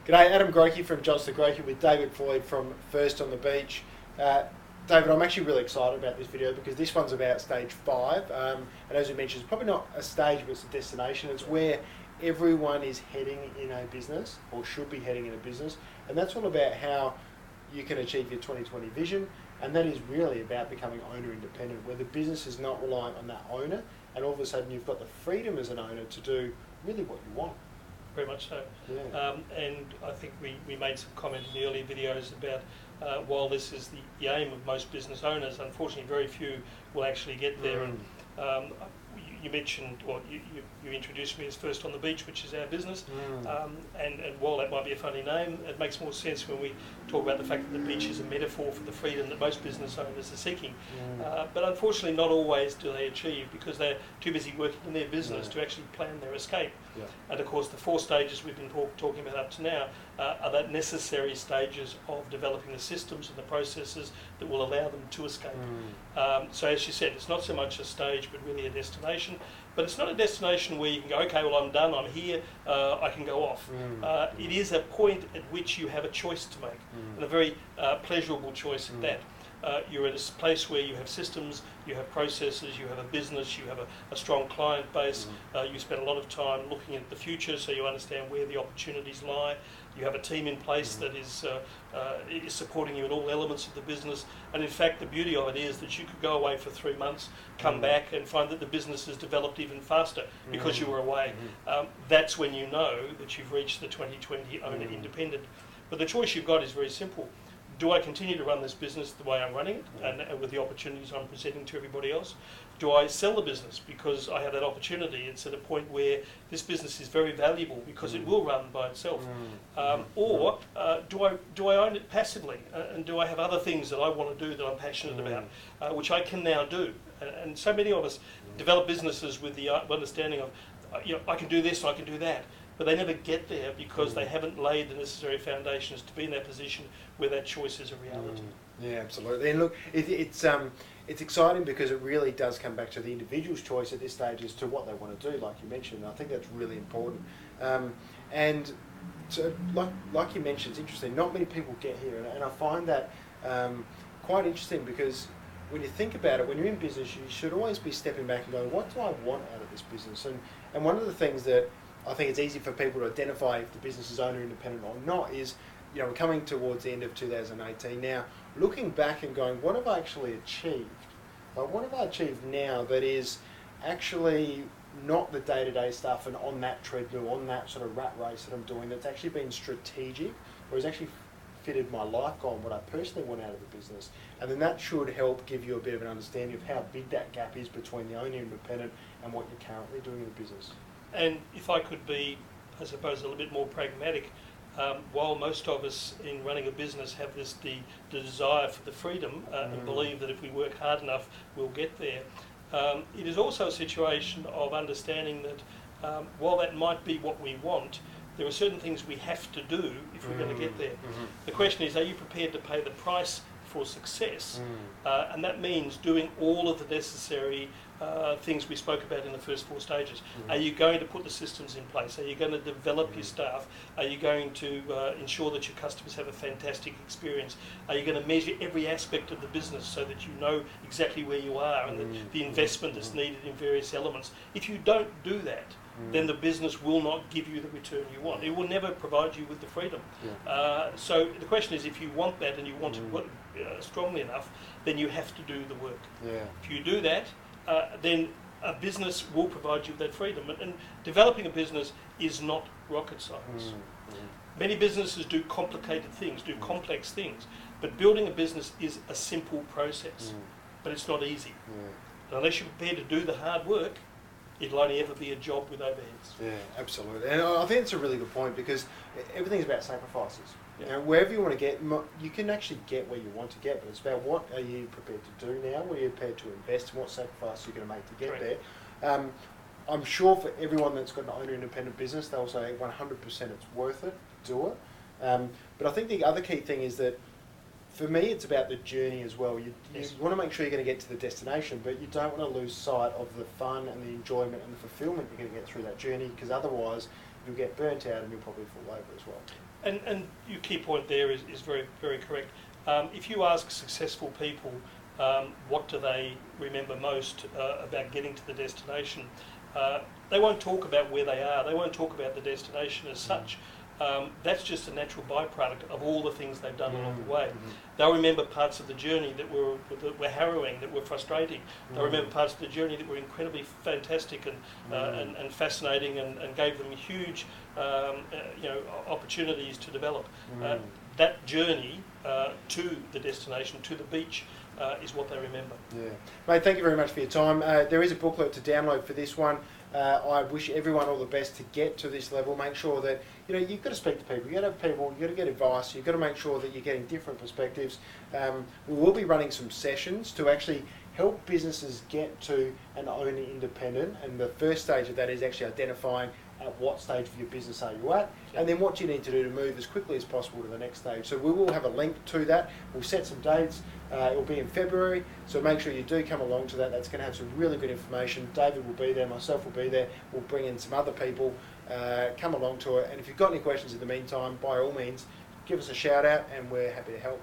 G'day, Adam Grokey from Johnston Grokey with David Floyd from First on the Beach. David, I'm actually really excited about this video because this one's about stage 5. And as you mentioned, it's probably not a stage, but it's a destination. It's where everyone is heading in a business, or should be heading in a business. And that's all about how you can achieve your 2020 vision. And that is really about becoming owner independent, where the business is not reliant on that owner. And all of a sudden you've got the freedom as an owner to do really what you want. Very much so. Yeah. And I think we made some comment in the earlier videos about while this is the aim of most business owners, unfortunately very few will actually get there. And you mentioned, well, you introduced me as First on the Beach, which is our business. And while that might be a funny name, it makes more sense when we talk about the fact that the beach is a metaphor for the freedom that most business owners are seeking. But unfortunately not always do they achieve, because they're too busy working in their business to actually plan their escape. And of course the 4 stages we've been talking about up to now are the necessary stages of developing the systems and the processes that will allow them to escape. So as you said, it's not so much a stage but really a destination. But it's not a destination where you can go, okay, well I'm done, I'm here, I can go off. It is a point at which you have a choice to make, and a very pleasurable choice at that. You're at a place where you have systems, you have processes, you have a business, you have a strong client base, you spend a lot of time looking at the future so you understand where the opportunities lie. You have a team in place that is supporting you in all elements of the business, and in fact the beauty of it is that you could go away for 3 months, come back and find that the business has developed even faster because you were away. That's when you know that you've reached the 2020 owner independent. But the choice you've got is very simple. Do I continue to run this business the way I'm running it and with the opportunities I'm presenting to everybody else? Do I sell the business because I have that opportunity? It's at a point where this business is very valuable because it will run by itself. Or do I own it passively? And do I have other things that I want to do that I'm passionate about, which I can now do? And so many of us develop businesses with the understanding of, I can do this, I can do that. But they never get there because they haven't laid the necessary foundations to be in that position where that choice is a reality. Yeah, absolutely. And look, it's exciting because it really does come back to the individual's choice at this stage as to what they want to do, like you mentioned. And I think that's really important. And so, like you mentioned, it's interesting. Not many people get here, and I find that quite interesting because when you think about it, when you're in business, you should always be stepping back and going, what do I want out of this business? And one of the things that I think it's easy for people to identify if the business is owner independent or not is, we're coming towards the end of 2018 now, looking back and going, what have I actually achieved? Like, what have I achieved now that is actually not the day-to-day stuff and on that treadmill, on that sort of rat race that I'm doing, that's actually been strategic, or has actually fitted my life goal and what I personally want out of the business. And then that should help give you a bit of an understanding of how big that gap is between the owner independent and what you're currently doing in the business. And if I could be, I suppose, a little bit more pragmatic, while most of us in running a business have the desire for the freedom and believe that if we work hard enough we'll get there, it is also a situation of understanding that while that might be what we want, there are certain things we have to do if we're going to get there. The question is, are you prepared to pay the price for success? And that means doing all of the necessary things we spoke about in the first 4 stages. Are you going to put the systems in place? Are you going to develop your staff? Are you going to ensure that your customers have a fantastic experience? Are you going to measure every aspect of the business so that you know exactly where you are and the investment that's needed in various elements? If you don't do that, then the business will not give you the return you want. It will never provide you with the freedom. So the question is, if you want that and you want it strongly enough, then you have to do the work. If you do that, then a business will provide you with that freedom. And developing a business is not rocket science. Many businesses do complicated things, do complex things, but building a business is a simple process, but it's not easy. And unless you're prepared to do the hard work, it'll only ever be a job with overheads. Yeah, absolutely. And I think it's a really good point because everything's about sacrifices. Wherever you want to get, you can actually get where you want to get, but it's about what are you prepared to do now, what are you prepared to invest, and what sacrifice you're going to make to get there. I'm sure for everyone that's got an owner-independent business, they'll say 100% it's worth it, do it. But I think the other key thing is that for me, it's about the journey as well. You want to make sure you're going to get to the destination, but you don't want to lose sight of the fun and the enjoyment and the fulfillment you're going to get through that journey, because otherwise, if you'll get burnt out and you'll probably fall over as well. And your key point there is very, very correct. If you ask successful people what do they remember most about getting to the destination, they won't talk about where they are. They won't talk about the destination as such. That's just a natural byproduct of all the things they've done along the way. They'll remember parts of the journey that were harrowing, that were frustrating. They'll remember parts of the journey that were incredibly fantastic and fascinating and gave them huge opportunities to develop. That journey to the destination, to the beach, is what they remember. Yeah, mate. Thank you very much for your time. There is a booklet to download for this one. I wish everyone all the best to get to this level. Make sure that you've got to speak to people. You've got to have people. You've got to get advice. You've got to make sure that you're getting different perspectives. We will be running some sessions to actually help businesses get to an owner independent. And the first stage of that is actually identifying at what stage of your business are you at, and then what you need to do to move as quickly as possible to the next stage. So we will have a link to that. We'll set some dates. It will be in February, so make sure you do come along to that. That's going to have some really good information. David will be there, myself will be there. We'll bring in some other people. Come along to it, and if you've got any questions in the meantime, by all means, give us a shout out, and we're happy to help.